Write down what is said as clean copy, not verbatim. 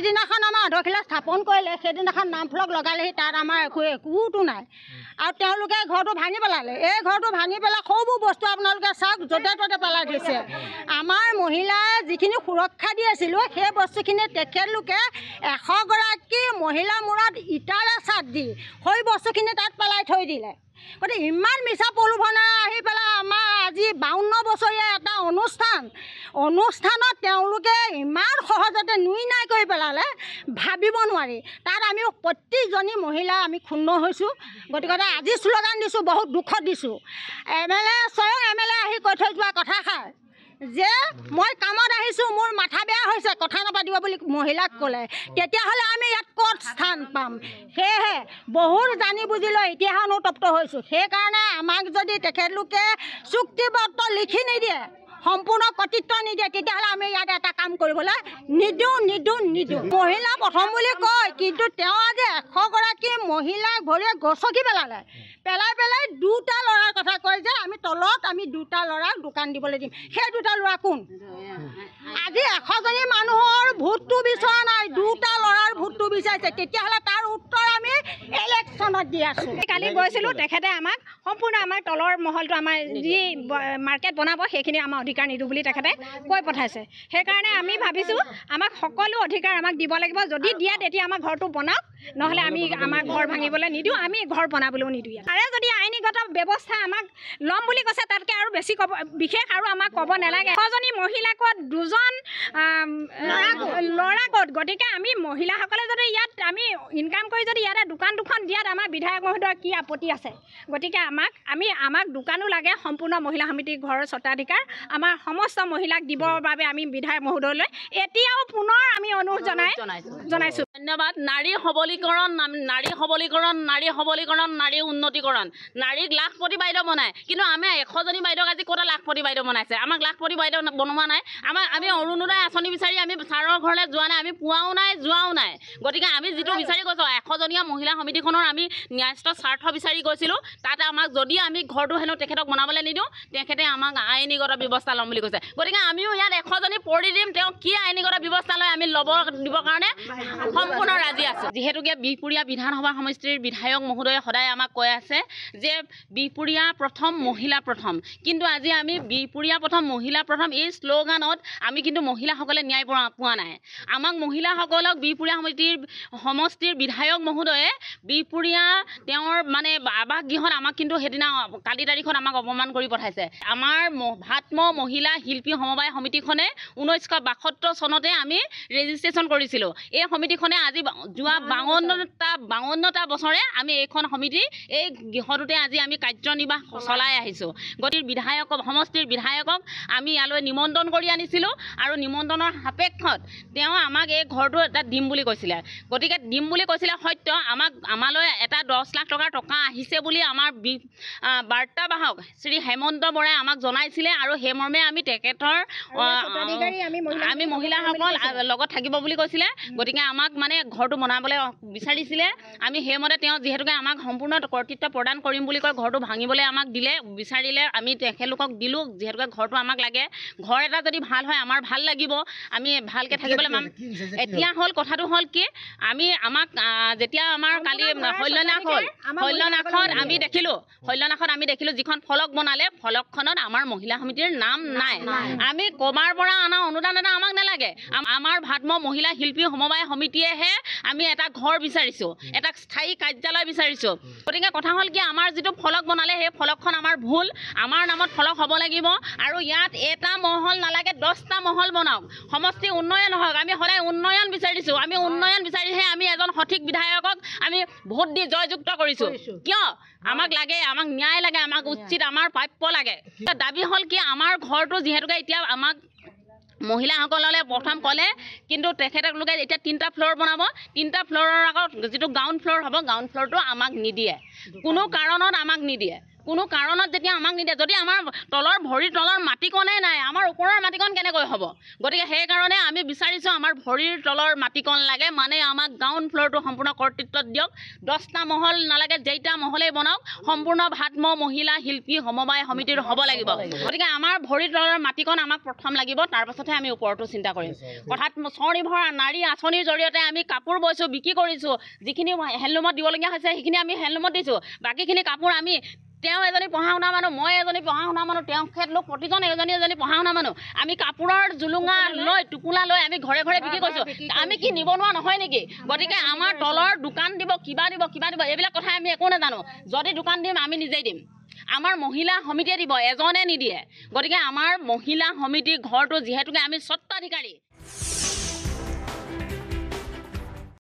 যিদিনাখন আমাৰ অধ্যক্ষিলা স্থাপন কৰিলে সেইদিনাখন নাম ফলক লগালেহি তাত আমাৰ একোটো নাই আৰু তেওঁলোকে ঘৰটো ভাঙি পেলালে এই ঘৰটো ভাঙি পেলাই সৰুবোৰ বস্তু আপোনালোকে চাওক য'তে ত'তে পেলাই দিছে আমাৰ মহিলাই যিখিনি সুৰক্ষা দি আছিলোঁ সেই বস্তুখিনি তেখেতলোকে 100 গৰাকী মহিলাৰ মূৰত ইটাৰে চাট দি সেই বস্তুখিনি তাত পেলাই থৈ দিলে গতিকে ইমান মিছা প্ৰলোভনে আহি পেলাই আমাৰ আজি 52 বছৰীয়া এটা অনুষ্ঠানত তেওঁলোকে ইমান সহজতে নুই নাই কৰি পেলালে ভাবিব নোৱাৰি তাত আমি প্ৰতিজনী মহিলা আমি ক্ষুণ্ণ হৈছোঁ গতিকে আজি শ্লোগান দিছোঁ বহুত দুখত দিছোঁ স্বয়ং MLA আহি কৈ থৈ যোৱা কথাষাৰ যে মই কামত আহিছোঁ মোৰ মাথা বেয়া হৈছে কথা নাপাতিব বুলি মহিলাক ক'লে তেতিয়াহ'লে আমি ইয়াত ক'ত স্থান পাম সেয়েহে বহুত জানি বুজি লৈ এতিয়া অনুতপ্ত হৈছোঁ সেইকাৰণে আমাক যদি তেখেতলোকে চুক্তিপত্ৰ লিখি নিদিয়ে সম্পূৰ্ণ কৰ্তৃত্ব নিদিয়ে তেতিয়াহ'লে আমি ইয়াত এটা কাম কৰিবলৈ নিদিওঁ মহিলা প্ৰথম বুলি কয় কিন্তু তেওঁ আজি 100 গৰাকী মহিলাক ভৰিয়ে গছকি পেলাই দুটা ল'ৰাৰ কথা কয় যে আমি তলত আমি দুটা ল'ৰাক দোকান দিবলৈ দিম সেই দুটা ল'ৰা কোন আজি 100জনী মানুহৰ ভোটটো বিচৰা নাই দুটা ল'ৰাৰ ভোটটো বিচাৰিছে তেতিয়াহ'লে তাৰ উত্তৰ আমি ইলেকশ্যনত দি আছোঁ কালি গৈছিলোঁ তেখেতে আমাক সম্পূৰ্ণ আমাৰ তলৰ মহলটো আমাৰ যি মাৰ্কেট বনাব সেইখিনি আমাৰ অধিকাৰ নিদিওঁ বুলি তেখেতে কৈ পঠাইছে সেইকাৰণে আমি ভাবিছোঁ আমাক সকলো অধিকাৰ আমাক দিব লাগিব যদি দিয়ে তেতিয়া আমাৰ ঘৰটো বনাওক নহ'লে আমি আমাৰ ঘৰ ভাঙিবলৈ নিদিওঁ আমি ঘৰ বনাবলৈও নিদিওঁ তাৰে যদি আইনীগত ব্যৱস্থা আমাক ল'ম বুলি কৈছে তাতকৈ আৰু বেছি ক'ব বিশেষ আৰু আমাক ক'ব নালাগে 100জনী মহিলাক দুজন ল'ৰা ক'ত গতিকে আমি মহিলাসকলে যদি ইয়াত আমি ইনকাম কৰি যদি ইয়াতে দোকান দুখন দিয়াত আমাৰ বিধায়ক মহোদয়ৰ কি আপত্তি আছে গতিকে আমাক দোকানো লাগে সম্পূৰ্ণ মহিলা সমিতিৰ ঘৰৰ স্বত্বাধিকাৰ আমাৰ সমস্ত মহিলাক দিবৰ বাবে আমি বিধায়ক মহোদয়লৈ এতিয়াও পুনৰ আমি অনুৰোধ জনাইছোঁ ধন্যবাদ নাৰী সবলীকৰণ নাৰী উন্নতিকৰণ নাৰীক লাখপতি বাইদেউ বনায় কিন্তু আমি 100জনী বাইদেউক আজি ক'ত লাখপতি বাইদেউ বনাইছে আমাক লাখপতি বাইদেউ বনোৱা নাই আমি অৰুণোদয় আঁচনি বিচাৰি আমি ছাৰৰ ঘৰলৈ যোৱা নাই আমি পোৱাও নাই যোৱাও নাই গতিকে আমি যিটো বিচাৰি গৈছোঁ 100জনীয়া মহিলা সমিতিখনৰ আমি ন্যায়স্থ স্বাৰ্থ বিচাৰি গৈছিলোঁ তাতে আমাক যদি আমি ঘৰটো হেনো তেখেতক বনাবলৈ নিদিওঁ তেখেতে আমাক আইনীগত ব্যৱস্থা ল'ম বুলি কৈছে গতিকে আমিও ইয়াত 100জনী পৰি দিম তেওঁ কি আইনীগত ব্যৱস্থা লয় আমি দিবৰ কাৰণে সম্পূৰ্ণ ৰাজি আছোঁ যিহেতুকে বিহপুৰীয়া বিধানসভা সমষ্টিৰ বিধায়ক মহোদয়ে সদায় আমাক কৈ আছে যে বিহপুৰীয়া প্ৰথম মহিলা প্ৰথম কিন্তু আজি আমি বিহপুৰীয়া প্ৰথম মহিলা প্ৰথম এই শ্লোগানত আমি কিন্তু মহিলাসকলে ন্যায় পোৱা নাই আমাক মহিলাসকলক বিহপুৰীয়া সমষ্টিৰ বিধায়ক মহোদয়ে বিহপুৰীয়া তেওঁৰ মানে আৱাসগৃহত আমাক কিন্তু সেইদিনা কালি তাৰিখত আমাক অপমান কৰি পঠাইছে আমাৰ ভাত্ম মহিলা শিল্পী সমবায় সমিতিখনে 1972 চনতে আমি ৰেজিষ্ট্ৰেশ্যন কৰিছিলোঁ এই সমিতিখনে আজি যোৱা 52টা বছৰে আমি এইখন সমিতি এই গৃহটোতে আজি আমি কাৰ্যনিৰ্বাহ চলাই আহিছোঁ গতিকে সমষ্টিৰ বিধায়কক আমি ইয়ালৈ নিমন্ত্ৰণ কৰি আনিছিলোঁ আৰু নিমন্ত্ৰণৰ সাপেক্ষত তেওঁ আমাক এই ঘৰটো এটা দিম বুলি কৈছিলে গতিকে দিম বুলি কৈছিলে সত্য আমালৈ এটা 10 লাখ টকা আহিছে বুলি আমাৰ বাৰ্তাবাহক শ্ৰী হেমন্ত বৰাই আমাক জনাইছিলে আৰু সেইমৰ্মে আমি তেখেতৰ আমি মহিলাসকল লগত থাকিব বুলি কৈছিলে গতিকে আমাক মানে ঘৰটো বনাবলৈ বিচাৰিছিলে আমি সেইমতে তেওঁ যিহেতুকে আমাক সম্পূৰ্ণ কৰ্তৃত্ব প্ৰদান কৰিম বুলি কৈ ঘৰটো ভাঙিবলৈ আমাক বিচাৰিলে আমি তেখেতলোকক দিলোঁ যিহেতুকে ঘৰটো আমাক লাগে ঘৰ এটা যদি ভাল হয় আমাৰ ভাল লাগিব আমি ভালকৈ থাকিবলৈ পাম এতিয়া কথাটো হ'ল কি আমাক যেতিয়া আমাৰ কালি শল্যনাখত আমি দেখিলোঁ যিখন ফলক বনালে ফলকখনত আমাৰ মহিলা সমিতিৰ নাম নাই আমি ক'বাৰ পৰা অনা অনুদান এটা আমাক নালাগে আমাৰ ভাত্ম মহিলা শিল্পী সমবায় সমিতিয়েহে আমি এটা ঘৰ বিচাৰিছোঁ এটা স্থায়ী কাৰ্যালয় বিচাৰিছোঁ গতিকে কথা হ'ল কি আমাৰ যিটো ফলক বনালে সেই ফলকখন আমাৰ ভুল আমাৰ নামত ফলক হ'ব লাগিব আৰু ইয়াত এটা মহল নালাগে 10টা মহল বনাওক সমষ্টি উন্নয়ন হওক আমি সদায় উন্নয়ন বিচাৰিছোঁ আমি উন্নয়ন বিচাৰিহে আমি এজন সঠিক বিধায়কক আমি ভোট দি জয়যুক্ত কৰিছোঁ কিয় আমাক লাগে আমাক ন্যায় লাগে আমাক উচিত আমাৰ প্ৰাপ্য লাগে দাবী হ'ল কি আমাৰ ঘৰটো যিহেতুকে এতিয়া আমাক মহিলাসকললৈ প্ৰথম ক'লে কিন্তু তেখেতলোকে এতিয়া 3টা ফ্ল'ৰ বনাব 3টা ফ্ল'ৰৰ আগত যিটো গ্ৰাউণ্ড ফ্ল'ৰ হ'ব গ্ৰাউণ্ড ফ্ল'ৰটো আমাক নিদিয়ে কোনো কাৰণত আমাক নিদিয়ে কোনো কাৰণত যেতিয়া আমাক নিদিয়ে, যদি আমাৰ তলৰ ভৰিৰ তলৰ মাটিকণেই নাই, আমাৰ ওপৰৰ মাটিকণ কেনেকৈ হ'ব? গতিকে সেইকাৰণে আমি বিচাৰিছোঁ আমাৰ ভৰিৰ তলৰ মাটিকণ লাগে, মানে আমাক গ্ৰাউণ্ড ফ্ল'ৰটো সম্পূৰ্ণ কৰ্তৃত্বত দিয়ক। 10টা মহল নালাগে, যেইটা মহলেই বনাওক, সম্পূৰ্ণ ভাত্ম মহিলা শিল্পী সমবায় সমিতিৰ হ'ব লাগিব। গতিকে আমাৰ ভৰিৰ তলৰ মাটিকণ আমাক প্ৰথম লাগিব, তাৰপাছতহে আমি ওপৰতো চিন্তা কৰিম। অৰ্থাৎ স্বনিৰ্ভৰ নাৰী আঁচনিৰ জৰিয়তে আমি কাপোৰ বৈছোঁ, বিক্ৰী কৰিছোঁ, যিখিনি হেণ্ডলুমত দিবলগীয়া হৈছে সেইখিনি আমি হেণ্ডলুমত দিছোঁ। বাকীখিনি কাপোৰ আমি, তেওঁ এজনী পঢ়া শুনা মানুহ, মই এজনী পঢ়া শুনা মানুহ, তেখেতলোক প্ৰতিজন এজনী পঢ়া শুনা মানুহ, আমি কাপোৰৰ জুলুঙা লৈ টোপোলা লৈ আমি ঘৰে ঘৰে বিক্ৰী কৰিছোঁ। আমি কি নিবনুৱা নহয় নেকি? গতিকে আমাৰ তলৰ দোকান দিব, কিবা দিব, এইবিলাক কথা আমি একো নাজানো। যদি দোকান দিম আমি নিজেই দিম, আমাৰ মহিলা সমিতিয়ে দিব, এজনে নিদিয়ে। গতিকে আমাৰ মহিলা সমিতিৰ ঘৰটো যিহেতুকে আমি স্বত্বাধিকাৰী।